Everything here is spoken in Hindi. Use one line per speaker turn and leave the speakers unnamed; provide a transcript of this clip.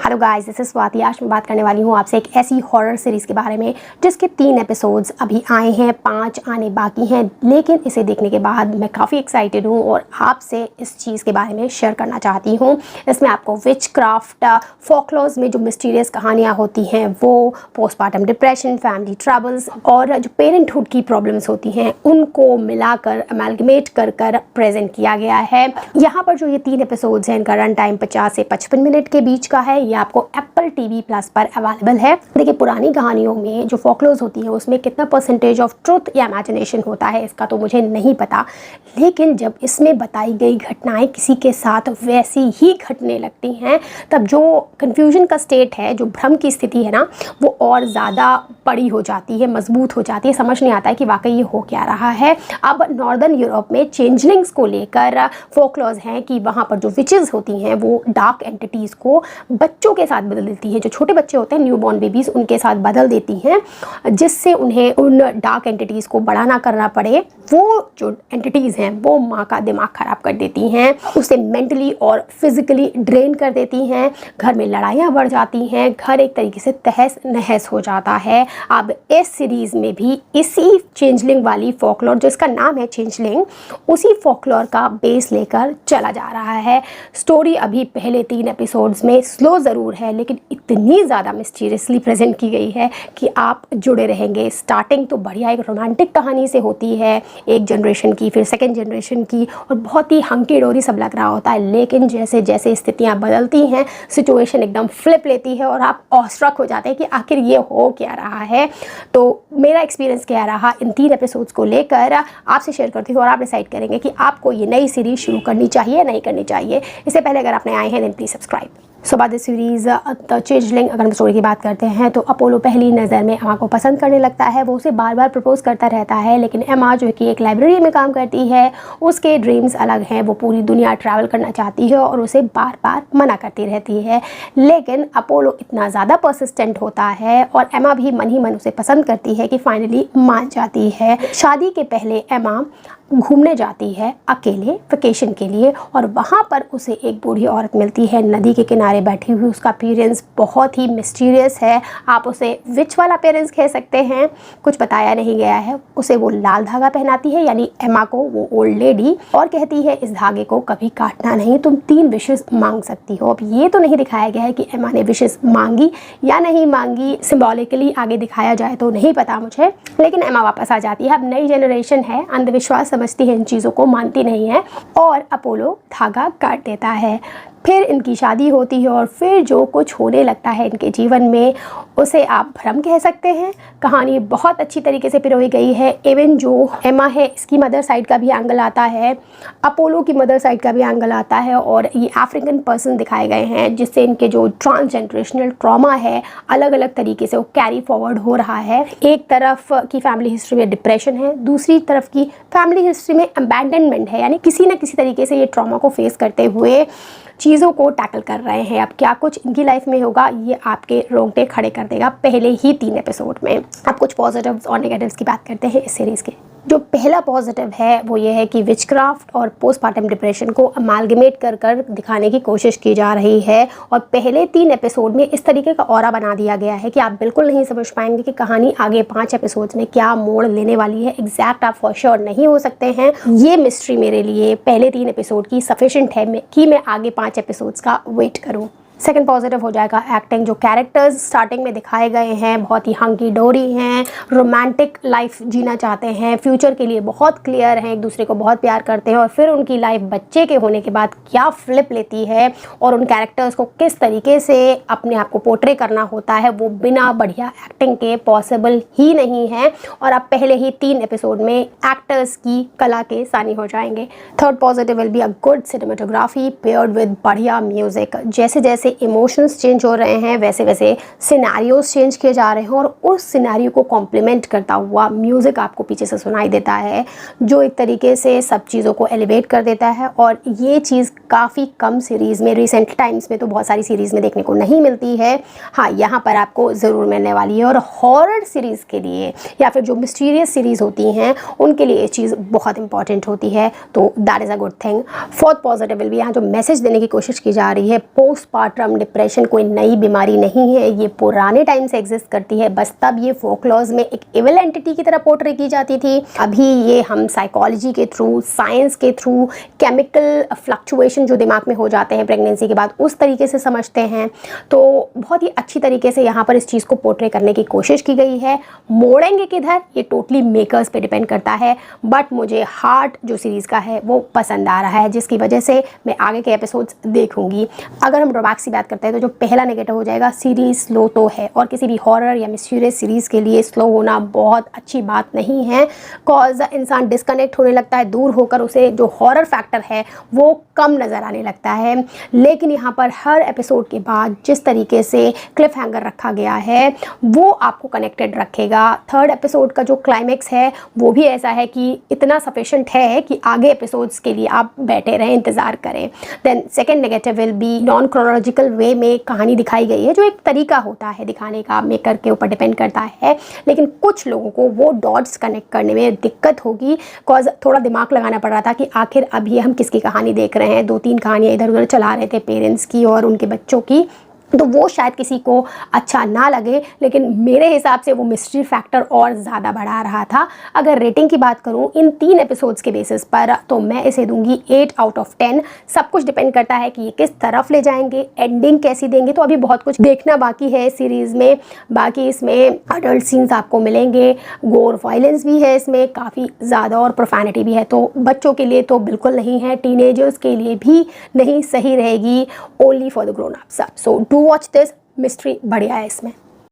Hello guys, this is Swati. आज मैं बात करने वाली हूँ आपसे एक ऐसी हॉरर सीरीज़ के बारे में जिसके 3 एपिसोड्स अभी आए हैं, 5 आने बाकी हैं। लेकिन इसे देखने के बाद मैं काफ़ी एक्साइटेड हूँ और आपसे इस चीज़ के बारे में शेयर करना चाहती हूँ। इसमें आपको विच क्राफ्ट, फोकलॉर्स में जो मिस्टीरियस कहानियाँ होती हैं वो, पोस्टमार्टम डिप्रेशन, फैमिली ट्रबल्स और जो पेरेंटहुड की प्रॉब्लम्स होती हैं उनको मिलाकर अमेलगमेट कर प्रेजेंट किया गया है। यहाँ पर जो ये 3 एपिसोड्स हैं इनका रन टाइम 50 से 55 मिनट के बीच का है। ये आपको एप्पल टीवी प्लस पर अवेलेबल है। देखिए, पुरानी कहानियों में जो फोकलोज होती है उसमें कितना परसेंटेज ऑफ ट्रुथ या इमेजिनेशन होता है इसका तो मुझे नहीं पता, लेकिन जब इसमें बताई गई घटनाएं किसी के साथ वैसी ही घटने लगती हैं तब जो कन्फ्यूजन का स्टेट है, जो भ्रम की स्थिति है ना, वो और ज़्यादा बड़ी हो जाती है, मजबूत हो जाती है। समझ नहीं आता है कि वाकई ये हो क्या रहा है। अब नॉर्दर्न यूरोप में चेंजलिंग्स को लेकर फोकलॉज हैं कि वहाँ पर जो विचेस होती हैं वो डार्क एंटिटीज़ को बच्चों के साथ बदल देती हैं। जो छोटे बच्चे होते हैं, न्यूबॉर्न बेबीज़, उनके साथ बदल देती हैं जिससे उन्हें उन डार्क एंटिटीज़ को बड़ा ना करना पड़े। वो जो एंटिटीज़ हैं वो माँ का दिमाग ख़राब कर देती हैं, उसे मेंटली और फिज़िकली ड्रेन कर देती हैं। घर में लड़ाइयाँ बढ़ जाती हैं, घर एक तरीके से तहस नहस हो जाता है। अब इस सीरीज़ में भी इसी चेंजलिंग वाली फोकलॉर, जिसका नाम है चेंजलिंग, उसी फोकलॉर का बेस लेकर चला जा रहा है। स्टोरी अभी पहले 3 एपिसोड्स में स्लो ज़रूर है लेकिन इतनी ज़्यादा मिस्टीरियसली प्रेजेंट की गई है कि आप जुड़े रहेंगे। स्टार्टिंग तो बढ़िया एक रोमांटिक कहानी से होती है, एक जनरेशन की, फिर सेकेंड जनरेशन की, और बहुत ही हंकी डोरी सब लग रहा होता है। लेकिन जैसे जैसे स्थितियाँ बदलती हैं, सिचुएशन एकदम फ्लिप लेती है और आप ऑस्ट्रक हो जाते हैं कि आखिर ये हो क्या रहा है। तो मेरा एक्सपीरियंस क्या रहा इन 3 एपिसोड्स को लेकर आपसे शेयर करती हूँ और आप डिसाइड करेंगे कि आपको ये नई सीरीज़ शुरू करनी चाहिए या नहीं करनी चाहिए। इससे पहले अगर आपने आए हैं देन प्लीज़ सब्सक्राइब। सो बाद सीरीज़ द चेंजलिंग, अगर हम स्टोरी की बात करते हैं तो अपोलो पहली नज़र में एमा को पसंद करने लगता है। वो उसे बार बार प्रपोज करता रहता है, लेकिन एमा जो कि एक लाइब्रेरी में काम करती है, उसके ड्रीम्स अलग हैं। वो पूरी दुनिया ट्रैवल करना चाहती है और उसे बार बार मना करती रहती है। लेकिन अपोलो इतना ज़्यादा परसिस्टेंट होता है और एमा भी मन ही मन उसे पसंद करती है कि फाइनली मान जाती है। शादी के पहले एमा घूमने जाती है अकेले वेकेशन के लिए और वहाँ पर उसे एक बूढ़ी औरत मिलती है नदी के किनारे बैठी हुई। उसका अपीयरेंस बहुत ही मिस्टीरियस है, आप उसे विच वाला अपीयरेंस कह सकते हैं, कुछ बताया नहीं गया है। उसे वो लाल धागा पहनाती है, यानी एमा को, वो ओल्ड लेडी, और कहती है इस धागे को कभी काटना नहीं, तुम 3 विशेस मांग सकती हो। अब ये तो नहीं दिखाया गया है कि एमा ने विशेस मांगी या नहीं मांगी, सिम्बॉलिकली आगे दिखाया जाए तो नहीं पता मुझे, लेकिन एमा वापस आ जाती है। अब नई जनरेशन है, अंधविश्वास समझती है, इन चीज़ों को मानती नहीं है, और अपोलो धागा काट देता है। फिर इनकी शादी होती है और फिर जो कुछ होने लगता है इनके जीवन में उसे आप भ्रम कह सकते हैं। कहानी बहुत अच्छी तरीके से पिरोई गई है। इवन जो एमा है इसकी मदर साइड का भी एंगल आता है, अपोलो की मदर साइड का भी एंगल आता है, और ये अफ्रीकन पर्सन दिखाए गए हैं जिससे इनके जो ट्रांसजेनरेशनल ट्रॉमा है अलग अलग तरीके से वो कैरी फॉरवर्ड हो रहा है। एक तरफ की फैमिली हिस्ट्री में डिप्रेशन है, दूसरी तरफ की फैमिली हिस्ट्री में अबैंडनमेंट है, यानी किसी न किसी तरीके से ये ट्रॉमा को फेस करते हुए चीज़ों को टैकल कर रहे हैं। अब क्या कुछ इनकी लाइफ में होगा ये आपके रोंगटे खड़े कर देगा पहले ही 3 एपिसोड में। अब कुछ पॉजिटिव्स और नेगेटिव्स की बात करते हैं इस सीरीज़ के। जो पहला पॉजिटिव है वो ये है कि विचक्राफ्ट और पोस्टमार्टम डिप्रेशन को अमालगमेट कर दिखाने की कोशिश की जा रही है, और पहले 3 एपिसोड में इस तरीके का ऑरा बना दिया गया है कि आप बिल्कुल नहीं समझ पाएंगे कि कहानी आगे 5 एपिसोड्स में क्या मोड़ लेने वाली है। एग्जैक्ट आप फॉर श्योर नहीं हो सकते हैं। ये मिस्ट्री मेरे लिए पहले 3 एपिसोड की सफिशेंट है कि मैं आगे 5 एपिसोड्स का वेट करूँ। सेकंड पॉजिटिव हो जाएगा एक्टिंग। जो कैरेक्टर्स स्टार्टिंग में दिखाए गए हैं बहुत ही हंकी डोरी हैं, रोमांटिक लाइफ जीना चाहते हैं, फ्यूचर के लिए बहुत क्लियर हैं, एक दूसरे को बहुत प्यार करते हैं, और फिर उनकी लाइफ बच्चे के होने के बाद क्या फ्लिप लेती है और उन कैरेक्टर्स को किस तरीके से अपने आप को पोर्ट्रे करना होता है वो बिना बढ़िया एक्टिंग के पॉसिबल ही नहीं है। और आप पहले ही 3 एपिसोड में एक्टर्स की कला के सानी हो जाएंगे। Third positive will be a good cinematography paired with बढ़िया म्यूजिक। जैसे जैसे इमोशंस चेंज हो रहे हैं वैसे वैसे सिनेरियोस चेंज किए जा रहे हैं, और उस सिनेरियो को कॉम्प्लीमेंट करता हुआ म्यूज़िक आपको पीछे से सुनाई देता है जो एक तरीके से सब चीज़ों को एलिवेट कर देता है। और ये चीज़ काफ़ी कम सीरीज़ में, रिसेंट टाइम्स में तो बहुत सारी सीरीज़ में देखने को नहीं मिलती है। हाँ, यहाँ पर आपको ज़रूर मिलने वाली है। और हॉरर सीरीज़ के लिए या फिर जो मिस्टीरियस सीरीज़ होती हैं उनके लिए ये चीज़ बहुत इंपॉर्टेंट होती है, तो that is a good thing. Fourth positive will भी यहाँ जो मैसेज देने की कोशिश की जा रही है पोस्टमार्टम पोस्टमार्टम डिप्रेशन कोई नई बीमारी नहीं है, ये पुराने टाइम से एग्जिस्ट करती है, बस तब ये फोकलॉज में एक इविल एंटिटी की तरह पोर्ट्रे की जाती थी। अभी ये हम साइकोलॉजी के थ्रू, साइंस के थ्रू, केमिकल फ्लक्चुएशन जो दिमाग में हो जाते हैं प्रेगनेंसी के बाद, उस तरीके से समझते हैं। तो बहुत ही अच्छी तरीके से यहाँ पर इस चीज़ को पोर्ट्रे करने की कोशिश की गई है। मोड़ेंगे किधर ये टोटली मेकर्स पे डिपेंड करता है, बट मुझे हार्ट जो सीरीज़ का है वो पसंद आ रहा है, जिसकी वजह से मैं आगे के एपिसोड्स देखूंगी। अगर हम ड्रॉबैक्स की बात करते हैं तो जो पहला नेगेटिव हो जाएगा, सीरीज़ स्लो तो है, और किसी भी हॉरर या मिस्टीरियस सीरीज़ के लिए स्लो होना बहुत अच्छी बात नहीं है, कॉज इंसान डिस्कनेक्ट होने लगता है, दूर होकर उसे जो हॉरर फैक्टर है वो कम नज़र आने लगता है। लेकिन यहाँ पर हर एपिसोड के बाद जिस तरीके से क्लिफ हैंगर रखा गया है वो आपको कनेक्टेड रखेगा। थर्ड एपिसोड का जो क्लाइमेक्स है वो भी ऐसा है कि इतना सफिशेंट है कि आगे एपिसोड्स के लिए आप बैठे रहें, इंतज़ार करें। Then second negative will be non chronological way में कहानी दिखाई गई है, जो एक तरीका होता है दिखाने का, मेकर के ऊपर डिपेंड करता है, लेकिन कुछ लोगों को वो डॉट्स कनेक्ट करने में दिक्कत होगी, कॉज थोड़ा दिमाग लगाना पड़ रहा था कि आखिर अब ये हम किसकी कहानी देख रहे हैं। 2-3 कहानियाँ इधर उधर चला रहे थे, पेरेंट्स की और उनके बच्चों की, तो वो शायद किसी को अच्छा ना लगे, लेकिन मेरे हिसाब से वो मिस्ट्री फैक्टर और ज़्यादा बढ़ा रहा था। अगर रेटिंग की बात करूँ इन 3 एपिसोड्स के बेसिस पर, तो मैं इसे दूंगी 8 आउट ऑफ 10। सब कुछ डिपेंड करता है कि ये किस तरफ ले जाएंगे, एंडिंग कैसी देंगे, तो अभी बहुत कुछ देखना बाकी है इस सीरीज़ में। बाकी इसमें अडल्ट सीन्स आपको मिलेंगे, गोर वायलेंस भी है इसमें काफ़ी ज़्यादा, और प्रोफैनिटी भी है, तो बच्चों के लिए तो बिल्कुल नहीं है, टीनेजर्स के लिए भी नहीं सही रहेगी, only for the grown ups. So do watch this, mystery बढ़िया है इसमें।